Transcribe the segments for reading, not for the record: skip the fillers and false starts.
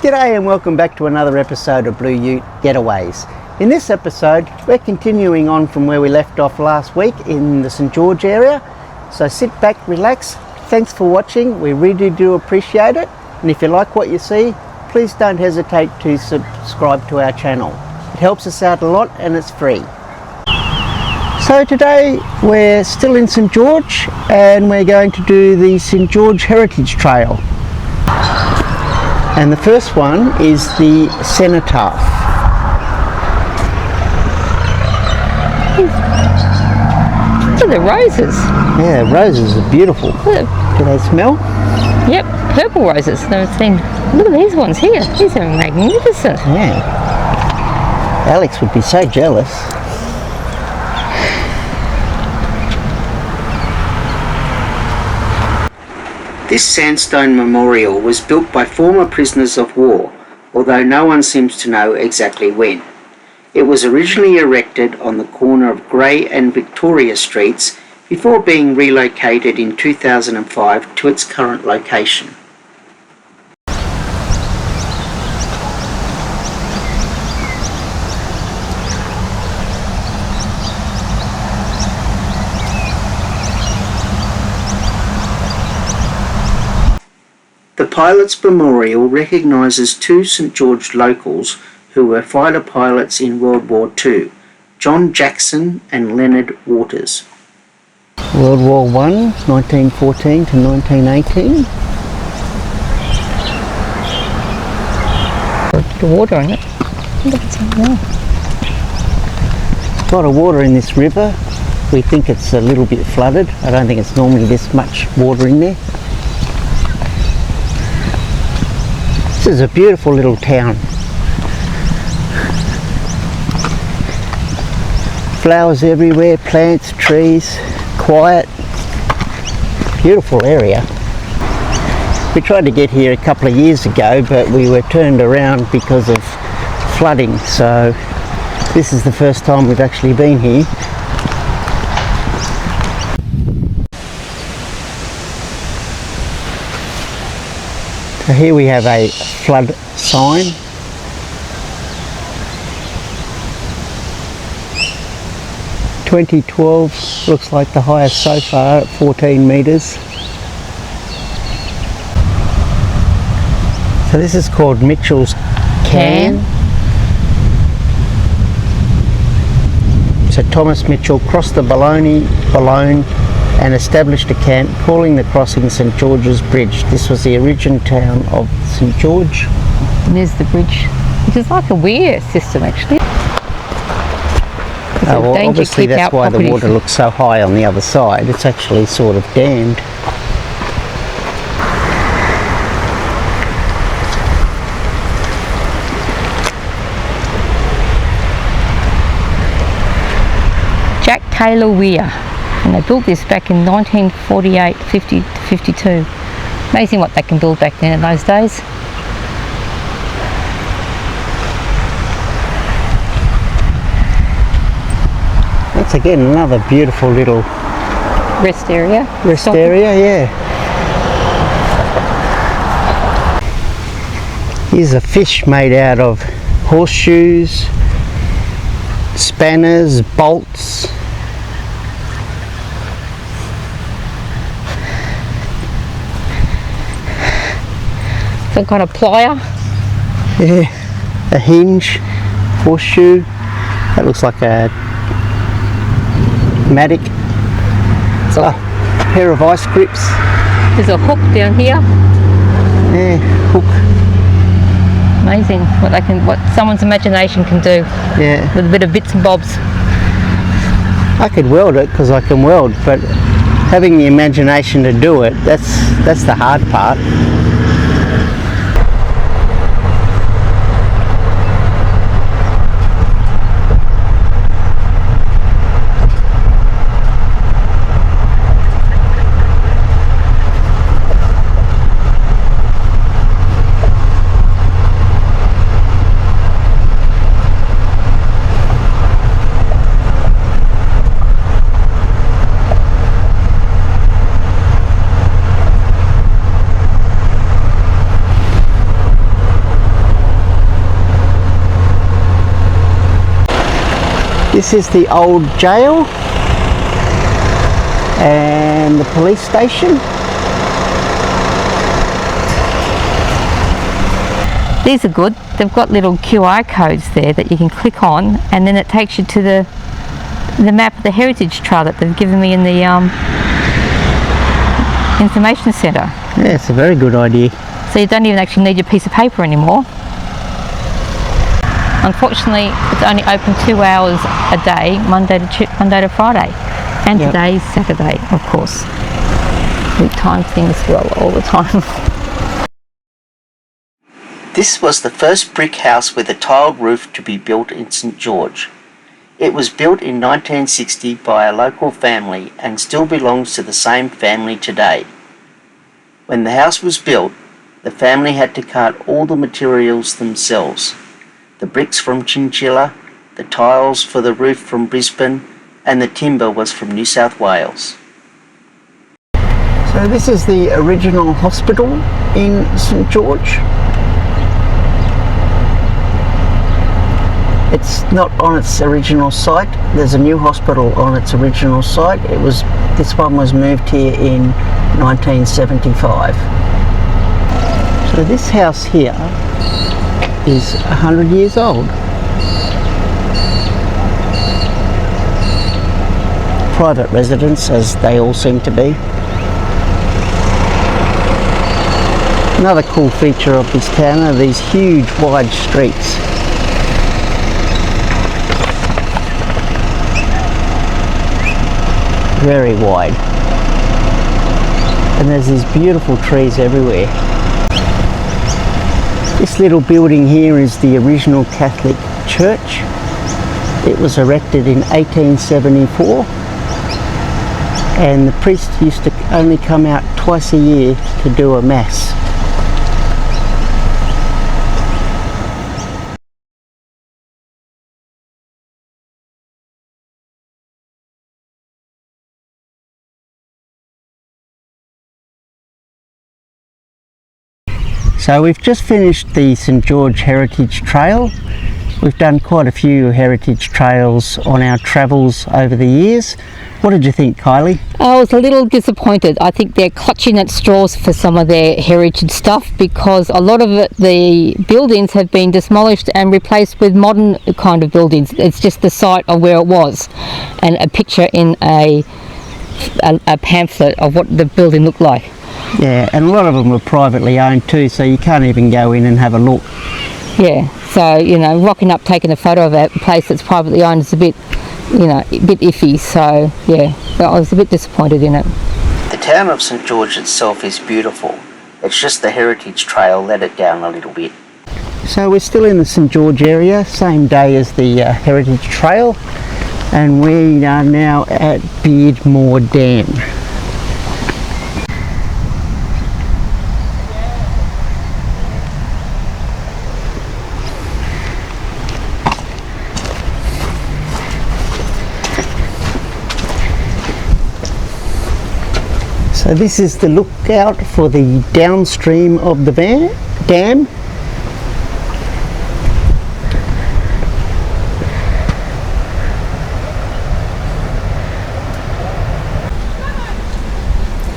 G'day and welcome back to another episode of Blue Ute Getaways. In this episode we're continuing on from where we left off last week in the St George area. So sit back, relax, thanks for watching, we really do appreciate it, and if you like what you see, please don't hesitate to subscribe to our channel. It helps us out a lot and it's free. So today we're still in St George and we're going to do the St George Heritage Trail. And the first one is the cenotaph. Look at the roses. Yeah, the roses are beautiful. Look. Do they smell? Yep, purple roses. Look at these ones here. These are magnificent. Yeah. Alex would be so jealous. This sandstone memorial was built by former prisoners of war, although no one seems to know exactly when. It was originally erected on the corner of Grey and Victoria Streets before being relocated in 2005 to its current location. The Pilots Memorial recognises two St George locals who were fighter pilots in World War II, John Jackson and Leonard Waters. World War I, 1914 to 1918. The water in it. Look at something there. A lot of water in this river. We think it's a little bit flooded. I don't think it's normally this much water in there. This is a beautiful little town. Flowers everywhere, plants, trees, quiet, beautiful area. We tried to get here a couple of years ago, but we were turned around because of flooding, so this is the first time we've actually been here. So here we have a flood sign. "2012" looks like the highest so far at 14 metres. So this is called Mitchell's Can. So Thomas Mitchell crossed the Boulogne and established a camp calling the crossing St George's Bridge. This was the origin town of St George. And there's the bridge, which is like a weir system actually. Well, obviously that's why the water looks so high on the other side. It's actually sort of dammed. Jack Taylor Weir. And they built this back in 1948, 50 to 52. Amazing what they can build back then in those days. That's again another beautiful little rest area. Rest area, yeah. Here's a fish made out of horseshoes, spanners, bolts. Some kind of plier. Yeah, a hinge, horseshoe. That looks like a mattock. So a pair of ice grips. There's a hook down here. Yeah, hook. Amazing what someone's imagination can do. Yeah. With a bit of bits and bobs. I could weld it because I can weld, but having the imagination to do it, that's the hard part. This is the old jail and the police station. These are good. They've got little QR codes there that you can click on, and then it takes you to the map of the heritage trail that they've given me in the information centre. Yeah, it's a very good idea. So you don't even actually need your piece of paper anymore. Unfortunately, it's only open 2 hours a day, Monday to Friday, and Yep. today's Saturday, of course. We time things well all the time. This was the first brick house with a tiled roof to be built in St George. It was built in 1960 by a local family and still belongs to the same family today. When the house was built, the family had to cut all the materials themselves. The bricks from Chinchilla, the tiles for the roof from Brisbane, and the timber was from New South Wales. So this is the original hospital in St George. It's not on its original site. There's a new hospital on its original site. This one was moved here in 1975. So this house here is 100 years old. Private residence, as they all seem to be. Another cool feature of this town are these huge wide streets. Very wide, and there's these beautiful trees everywhere. This little building here is the original Catholic church. It was erected in 1874, and the priest used to only come out twice a year to do a mass. So we've just finished the St George Heritage Trail. We've done quite a few heritage trails on our travels over the years. What did you think, Kylie? I was a little disappointed. I think they're clutching at straws for some of their heritage stuff, because a lot of the buildings have been demolished and replaced with modern kind of buildings. It's just the site of where it was, and a picture in a pamphlet of what the building looked like. Yeah, and a lot of them were privately owned too, so you can't even go in and have a look. Yeah, so, you know, rocking up, taking a photo of a place that's privately owned is a bit, you know, a bit iffy. So, yeah, I was a bit disappointed in it. The town of St George itself is beautiful. It's just the heritage trail let it down a little bit. So we're still in the St George area, same day as the heritage trail, and we are now at Beardmore Dam. So this is the lookout for the downstream of the dam.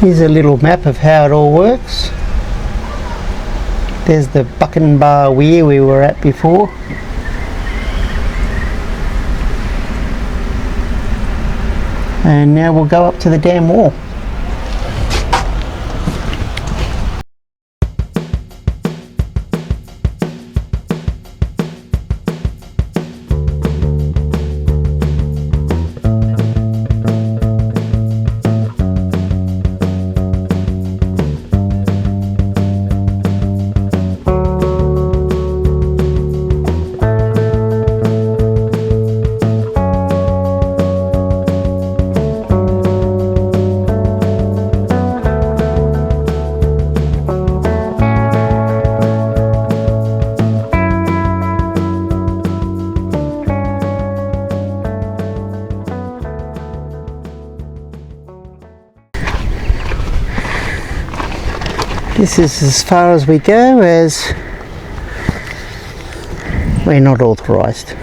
Here's a little map of how it all works. There's the Buchan Bar Weir we were at before. And now we'll go up to the dam wall. This is as far as we go, as we're not authorised.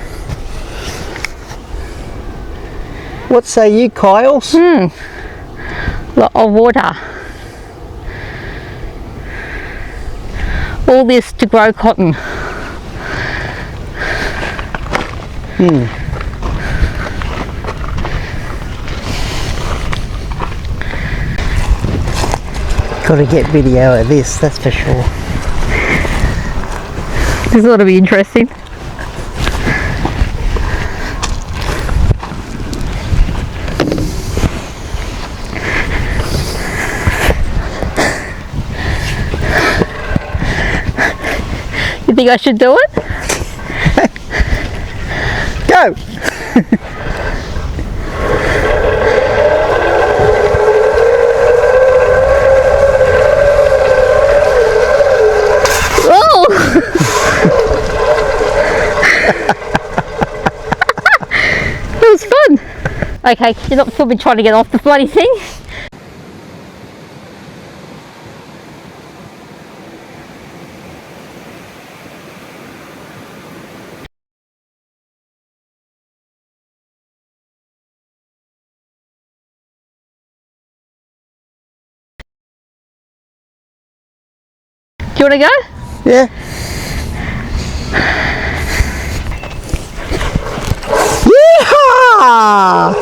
What say you, Kyles? Lot of water. All this to grow cotton. Got to get video of this, that's for sure. This ought to be interesting. You think I should do it? Go! Oh! It was fun. Okay, you're not filming trying to get off the bloody thing. Do you want to go? Yeah. Yeehaw!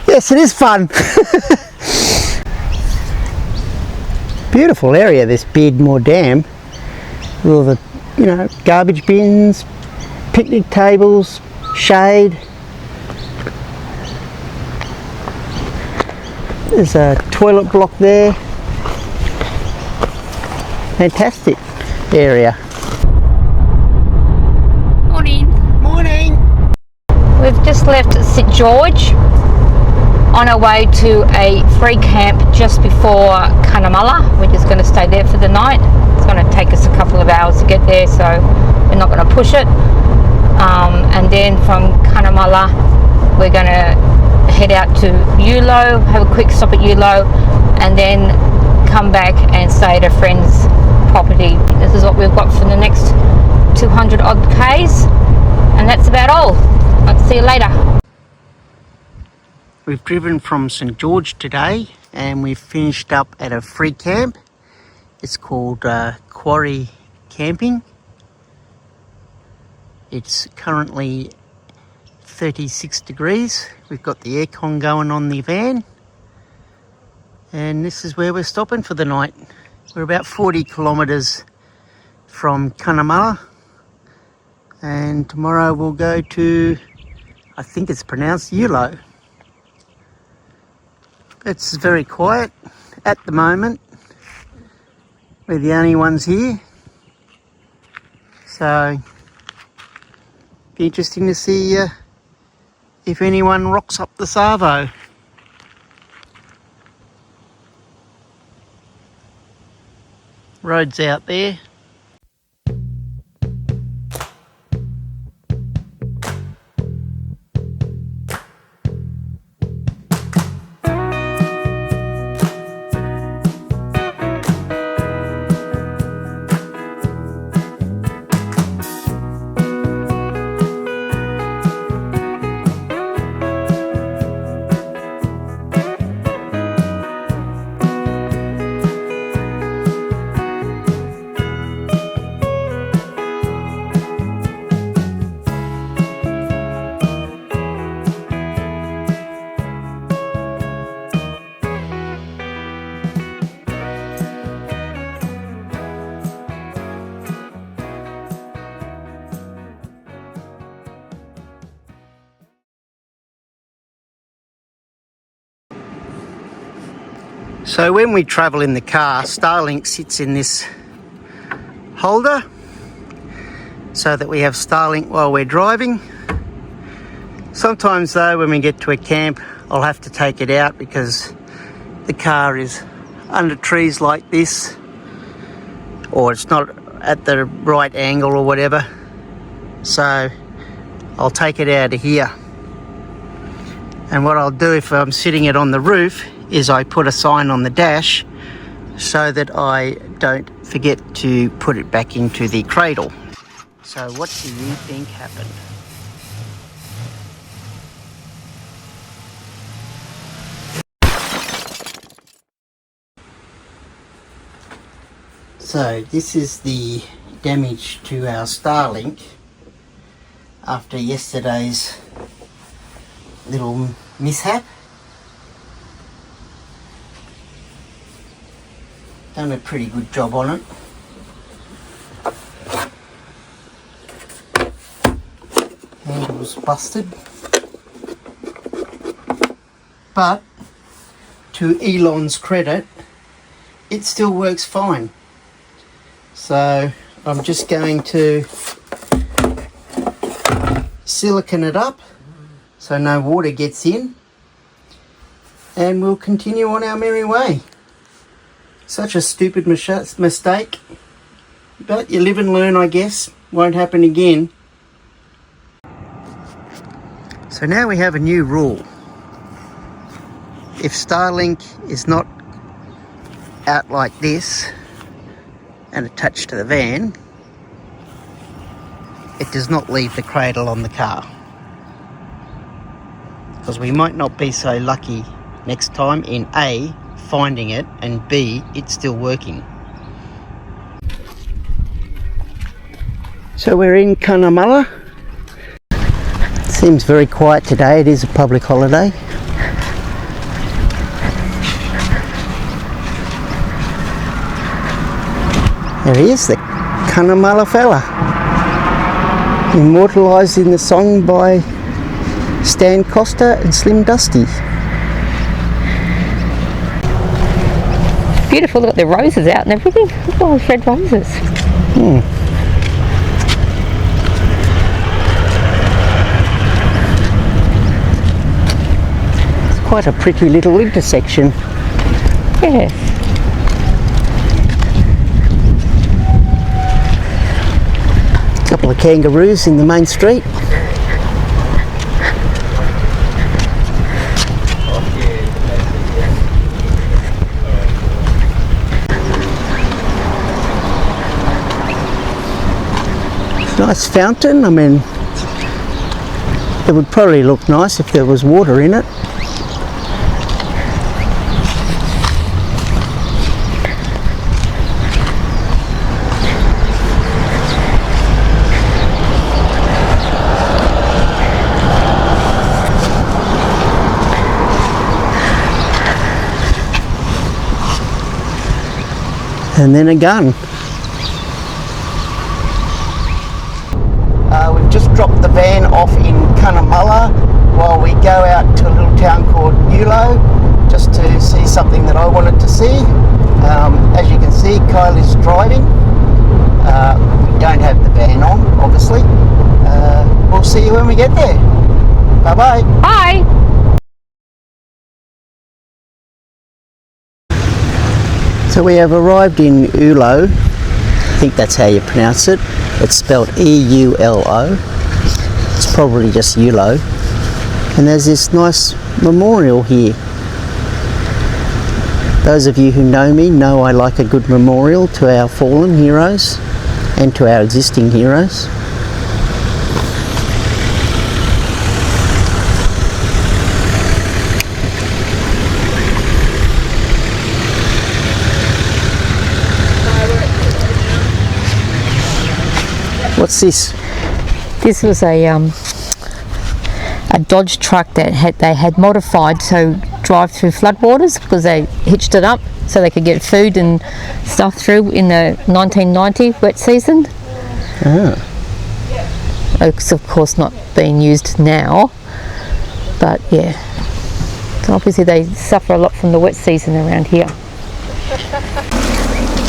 Yes, it is fun. Beautiful area, this Beardmore Dam, with all the, you know, garbage bins, picnic tables, shade. There's a toilet block there. Fantastic area. Morning. Morning. We've just left St George on our way to a free camp just before Cunnamulla. We're just going to stay there for the night. It's going to take us a couple of hours to get there, so we're not going to push it. And then from Cunnamulla we're going to head out to Yulo, have a quick stop at Yulo, and then come back and stay at a friend's property. This is what we've got for the next 200 odd Ks, and that's about all. I'll see you later. We've driven from St George today and we've finished up at a free camp. It's called Quarry Camping. It's currently 36 degrees. We've got the aircon going on the van, and this is where we're stopping for the night. We're about 40 kilometres from Cunnamulla, and tomorrow we'll go to, I think it's pronounced Yulo. It's very quiet at the moment. We're the only ones here, so be interesting to see if anyone rocks up the Savo. Road's out there. So when we travel in the car, Starlink sits in this holder so that we have Starlink while we're driving. Sometimes though, when we get to a camp, I'll have to take it out because the car is under trees like this, or it's not at the right angle or whatever. So I'll take it out of here. And what I'll do if I'm sitting it on the roof is I put a sign on the dash so that I don't forget to put it back into the cradle. So what do you think happened? So this is the damage to our Starlink after yesterday's little mishap. Done a pretty good job on it. Handle's busted. But to Elon's credit, it still works fine. So I'm just going to silicone it up so no water gets in, and we'll continue on our merry way. Such a stupid mistake, but you live and learn, I guess. Won't happen again. So now we have a new rule. If Starlink is not out like this and attached to the van, it does not leave the cradle on the car, because we might not be so lucky next time in A, finding it, and B, it's still working. So we're in Cunnamulla. Seems very quiet today. It is a public holiday. There he is, the Cunnamulla fella, immortalised in the song by Stan Costa and Slim Dusty. Beautiful, look at the roses out and everything. Look at all those red roses. It's quite a pretty little intersection. Yeah. Couple of kangaroos in the main street. Nice fountain. I mean, it would probably look nice if there was water in it. And then a gun. We've just dropped the van off in Cunnamulla while we go out to a little town called Eulo just to see something that I wanted to see. As you can see, Kylie's driving. We don't have the van on, obviously. We'll see you when we get there. Bye-bye. Bye! So we have arrived in Eulo. I think that's how you pronounce it. It's spelled E-U-L-O. It's probably just Eulo. And there's this nice memorial here. Those of you who know me know I like a good memorial to our fallen heroes and to our existing heroes. What's this? This was a Dodge truck that they had modified to drive through floodwaters, because they hitched it up so they could get food and stuff through in the 1990 wet season. It's of course not being used now, but yeah, so obviously they suffer a lot from the wet season around here.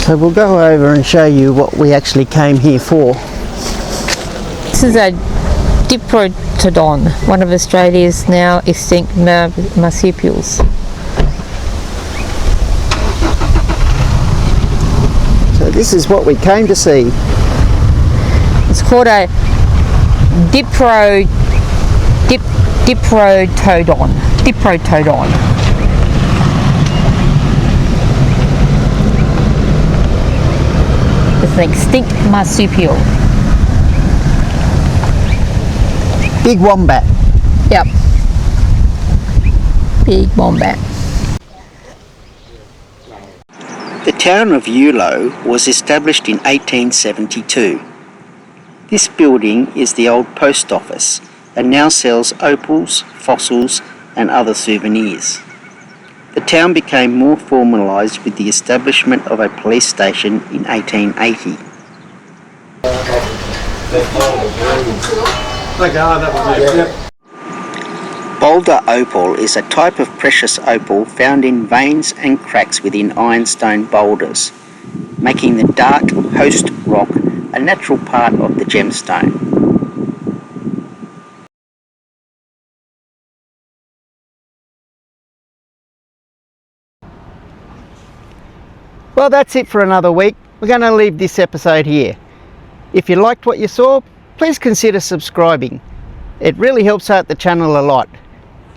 So we'll go over and show you what we actually came here for. This is a Diprotodon, one of Australia's now extinct marsupials. So this is what we came to see. It's called a Diprotodon. It's an extinct marsupial. Big wombat. Yep. Big wombat. The town of Eulo was established in 1872. This building is the old post office and now sells opals, fossils and other souvenirs. The town became more formalised with the establishment of a police station in 1880. Boulder opal is a type of precious opal found in veins and cracks within ironstone boulders, making the dark host rock a natural part of the gemstone. Well, that's it for another week. We're going to leave this episode here. If you liked what you saw, please consider subscribing. It really helps out the channel a lot.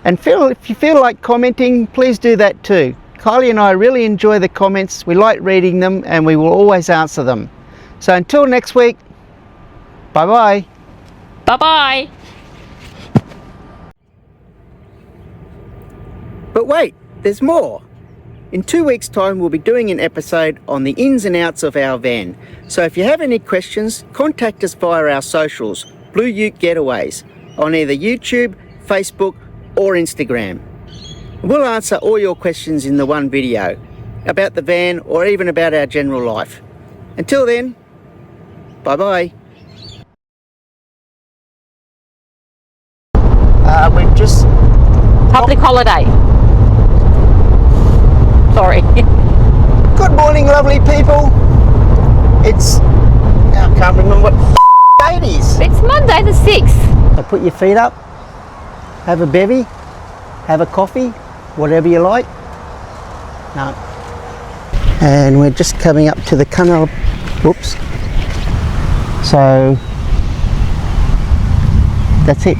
And if you feel like commenting, please do that too. Kylie and I really enjoy the comments. We like reading them and we will always answer them. So until next week, bye-bye. Bye-bye. But wait, there's more. In 2 weeks' time, we'll be doing an episode on the ins and outs of our van. So if you have any questions, contact us via our socials, Blue Ute Getaways, on either YouTube, Facebook, or Instagram. We'll answer all your questions in the one video, about the van or even about our general life. Until then, bye-bye. We've just... Public holiday. Sorry. Good morning, lovely people. It's... I can't remember what date it is. It's Monday the 6th. So put your feet up, have a bevy, have a coffee, whatever you like. No. And we're just coming up to the canal. Whoops. So that's it.